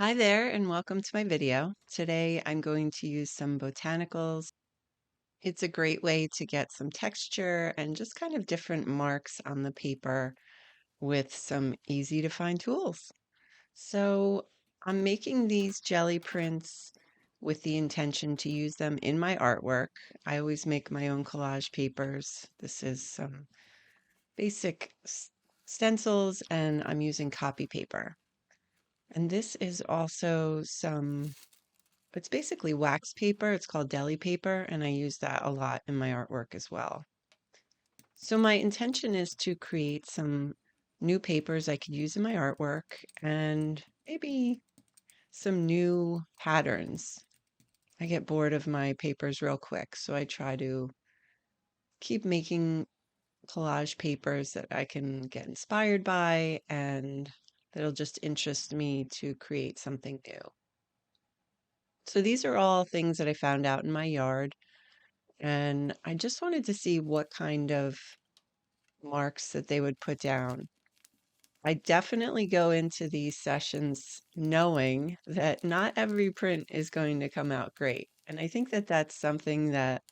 Hi there and welcome to my video. Today I'm going to use some botanicals. It's a great way to get some texture and just kind of different marks on the paper with some easy to find tools. So I'm making these jelly prints with the intention to use them in my artwork. I always make my own collage papers. This is some basic stencils and I'm using copy paper. And this is also it's basically wax paper. It's called deli paper, and I use that a lot in my artwork as well. So my intention is to create some new papers I could use in my artwork and maybe some new patterns. I get bored of my papers real quick, so I try to keep making collage papers that I can get inspired by and that'll just interest me to create something new. So these are all things that I found out in my yard. And I just wanted to see what kind of marks that they would put down. I definitely go into these sessions knowing that not every print is going to come out great. And I think that that's something that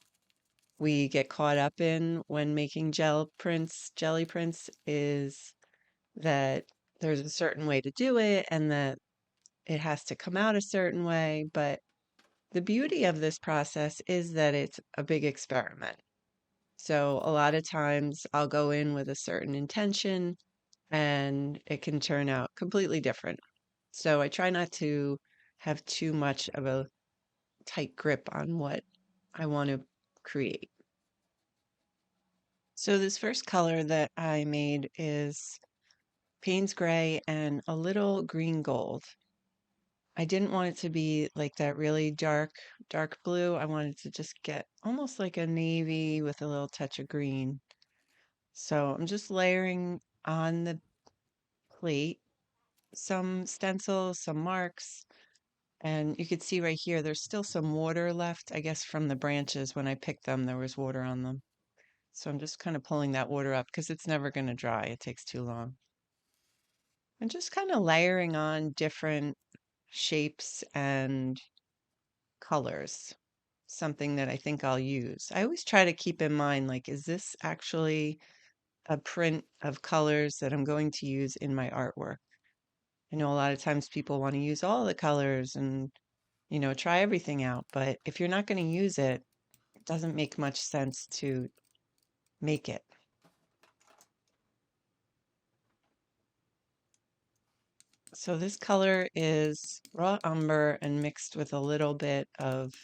we get caught up in when making jelly prints, is that there's a certain way to do it and that it has to come out a certain way. But the beauty of this process is that it's a big experiment. So a lot of times I'll go in with a certain intention and it can turn out completely different. So I try not to have too much of a tight grip on what I want to create. So this first color that I made is Payne's Gray and a little green gold. I didn't want it to be like that really dark blue. I wanted to just get almost like a navy with a little touch of green. So I'm just layering on the plate some stencils, some marks, and you could see right here there's still some water left, I guess from the branches. When I picked them, there was water on them. So I'm just kind of pulling that water up because it's never going to dry. It takes too long. And just kind of layering on different shapes and colors, something that I think I'll use. I always try to keep in mind, like, is this actually a print of colors that I'm going to use in my artwork? I know a lot of times people want to use all the colors and, try everything out. But if you're not going to use it, it doesn't make much sense to make it. So this color is raw umber and mixed with a little bit of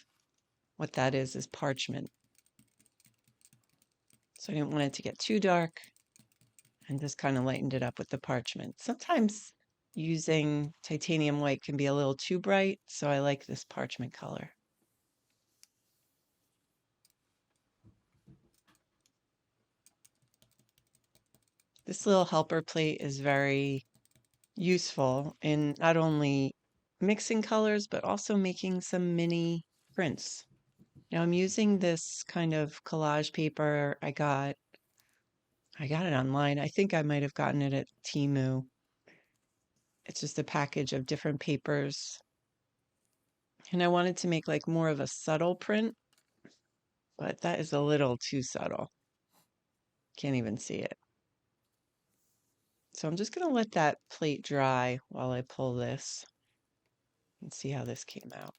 what that is parchment. So I didn't want it to get too dark and just kind of lightened it up with the parchment. Sometimes using titanium white can be a little too bright, so I like this parchment color. This little helper plate is very useful in not only mixing colors, but also making some mini prints. Now I'm using this kind of collage paper I got it online. I think I might have gotten it at Temu. It's just a package of different papers. And I wanted to make like more of a subtle print, but that is a little too subtle. Can't even see it. So I'm just going to let that plate dry while I pull this and see how this came out.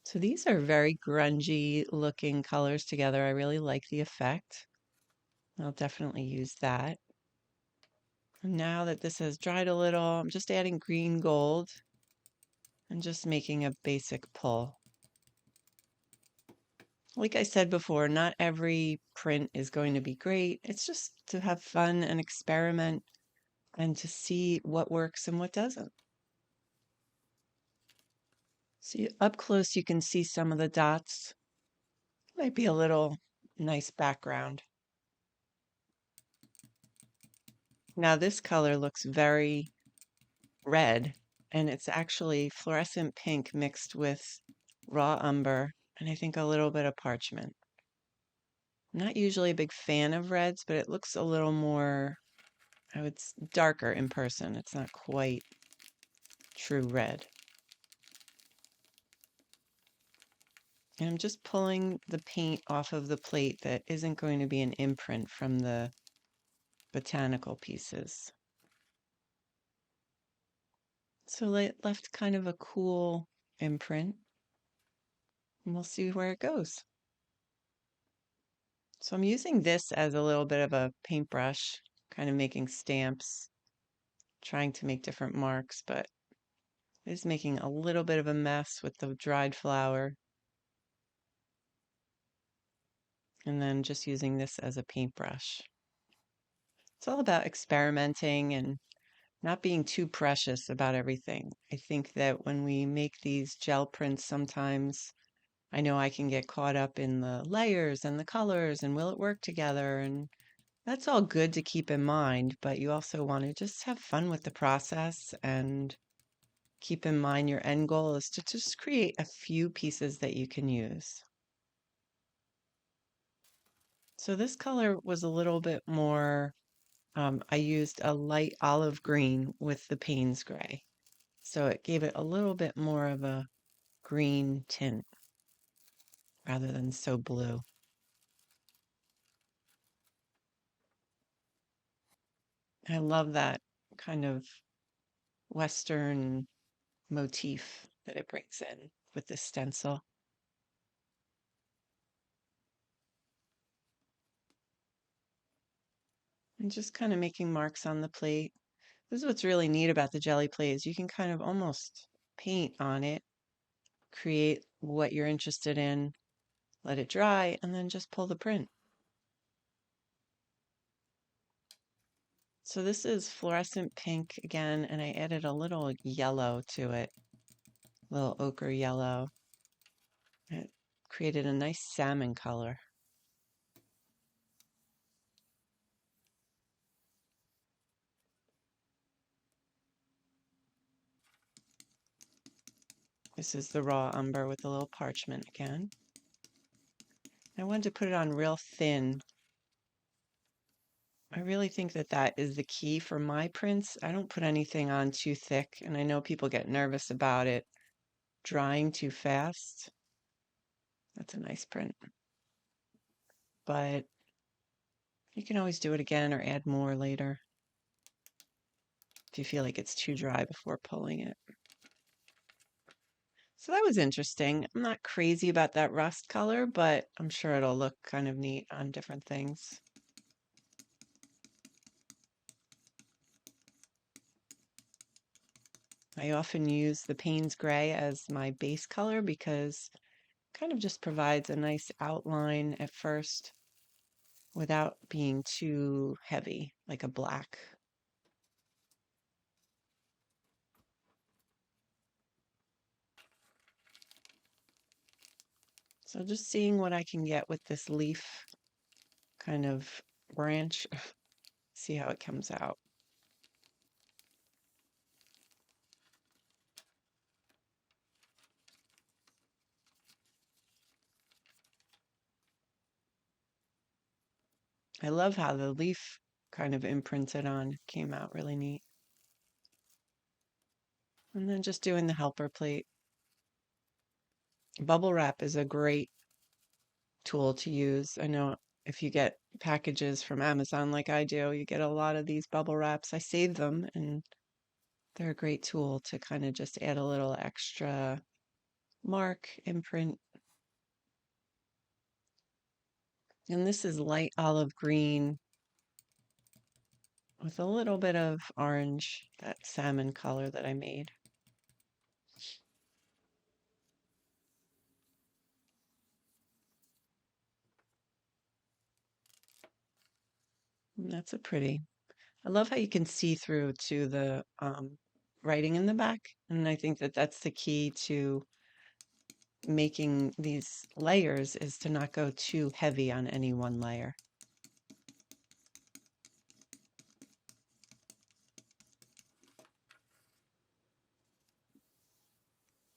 So these are very grungy looking colors together. I really like the effect. I'll definitely use that. And now that this has dried a little, I'm just adding green gold and just making a basic pull. Like I said before, not every print is going to be great. It's just to have fun and experiment and to see what works and what doesn't. See, up close, you can see some of the dots. Might be a little nice background. Now this color looks very red, and it's actually fluorescent pink mixed with raw umber and I think a little bit of parchment. I'm not usually a big fan of reds, but it looks a little more, darker in person. It's not quite true red. And I'm just pulling the paint off of the plate that isn't going to be an imprint from the botanical pieces. So it left kind of a cool imprint, and we'll see where it goes. So I'm using this as a little bit of a paintbrush, kind of making stamps, trying to make different marks, but it is making a little bit of a mess with the dried flower. And then just using this as a paintbrush. It's all about experimenting and not being too precious about everything. I think that when we make these gel prints, sometimes I know I can get caught up in the layers and the colors and will it work together? And that's all good to keep in mind, but you also want to just have fun with the process and keep in mind your end goal is to just create a few pieces that you can use. So this color was a little bit more, I used a light olive green with the Payne's gray. So it gave it a little bit more of a green tint rather than so blue. I love that kind of Western motif that it brings in with the stencil. And just kind of making marks on the plate. This is what's really neat about the jelly plate is you can kind of almost paint on it, create what you're interested in, let it dry, and then just pull the print. So this is fluorescent pink again, and I added a little yellow to it, a little ochre yellow. It created a nice salmon color. This is the raw umber with a little parchment again. I wanted to put it on real thin. I really think that that is the key for my prints. I don't put anything on too thick, and I know people get nervous about it drying too fast. That's a nice print. But you can always do it again or add more later if you feel like it's too dry before pulling it. So that was interesting. I'm not crazy about that rust color, but I'm sure it'll look kind of neat on different things. I often use the Payne's Gray as my base color because it kind of just provides a nice outline at first without being too heavy, like a black. So just seeing what I can get with this leaf kind of branch, see how it comes out. I love how the leaf kind of imprinted on came out really neat. And then just doing the helper plate. Bubble wrap is a great tool to use. I know if you get packages from Amazon like I do, you get a lot of these bubble wraps. I save them and they're a great tool to kind of just add a little extra mark, imprint. And this is light olive green with a little bit of orange, that salmon color that I made. And that's a pretty. I love how you can see through to the writing in the back. And I think that that's the key to making these layers is to not go too heavy on any one layer.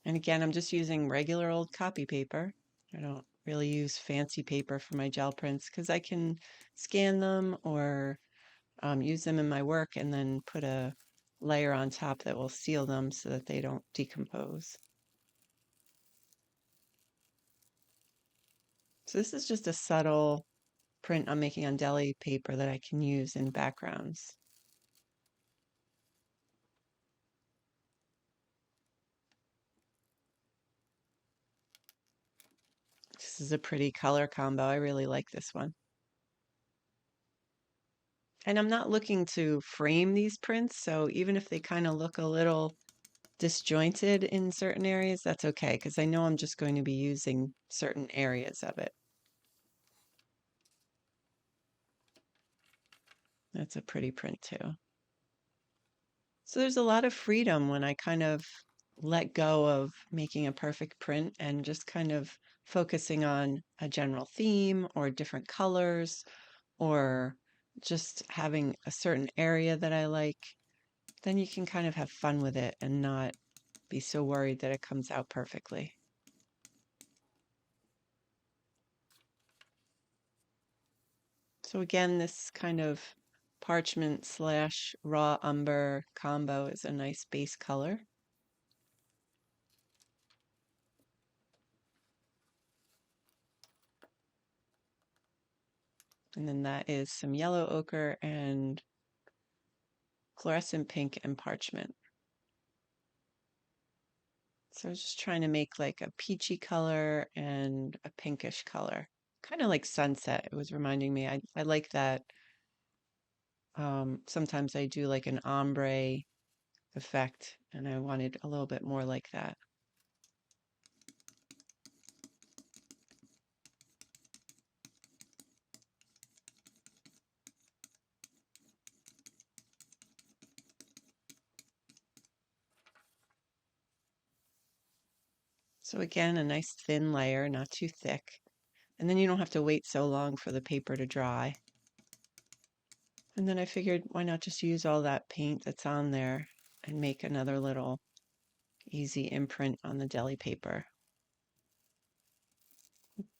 And again, I'm just using regular old copy paper. I don't really use fancy paper for my gel prints because I can scan them or use them in my work and then put a layer on top that will seal them so that they don't decompose. So this is just a subtle print I'm making on deli paper that I can use in backgrounds. This is a pretty color combo. I really like this one. And I'm not looking to frame these prints, so even if they kind of look a little disjointed in certain areas, that's okay, because I know I'm just going to be using certain areas of it. That's a pretty print too. So there's a lot of freedom when I kind of let go of making a perfect print and just kind of focusing on a general theme or different colors or just having a certain area that I like. Then you can kind of have fun with it and not be so worried that it comes out perfectly. So again, this kind of parchment slash raw umber combo is a nice base color. And then that is some yellow ochre and fluorescent pink and parchment. So I was just trying to make like a peachy color and a pinkish color, kind of like sunset. It was reminding me, I like that. Sometimes I do like an ombre effect, and I wanted a little bit more like that. So again, a nice thin layer, not too thick. And then you don't have to wait so long for the paper to dry. And then I figured, why not just use all that paint that's on there and make another little easy imprint on the deli paper.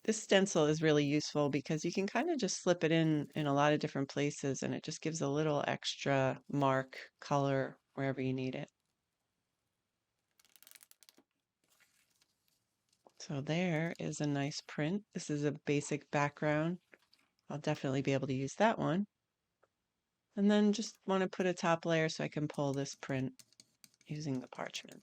This stencil is really useful because you can kind of just slip it in a lot of different places and it just gives a little extra mark, color, wherever you need it. So there is a nice print. This is a basic background. I'll definitely be able to use that one. And then just want to put a top layer so I can pull this print using the parchment.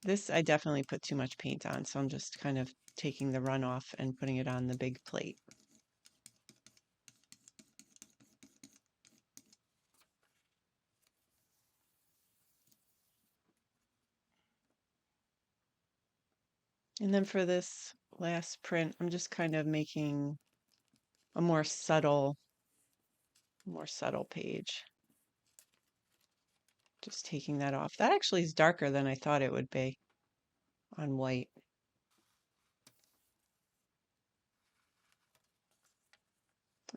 This I definitely put too much paint on, so I'm just kind of taking the runoff and putting it on the big plate. And then for this last print, I'm just kind of making a more subtle page. Just taking that off. That actually is darker than I thought it would be on white.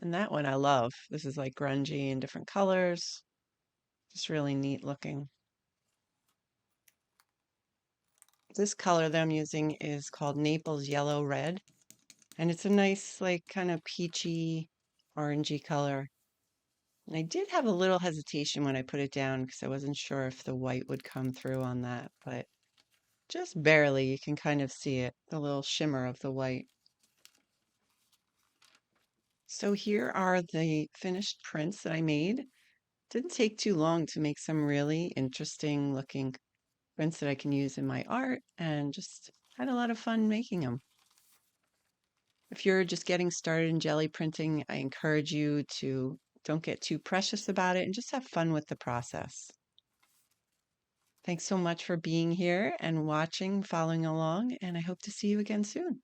And that one I love. This is like grungy and different colors. Just really neat looking. This color that I'm using is called Naples Yellow Red. And it's a nice, like, kind of peachy, orangey color. And I did have a little hesitation when I put it down because I wasn't sure if the white would come through on that, but just barely. You can kind of see it, the little shimmer of the white. So here are the finished prints that I made. Didn't take too long to make some really interesting looking prints that I can use in my art and just had a lot of fun making them. If you're just getting started in jelly printing, I encourage you to don't get too precious about it and just have fun with the process. Thanks so much for being here and watching, following along, and I hope to see you again soon.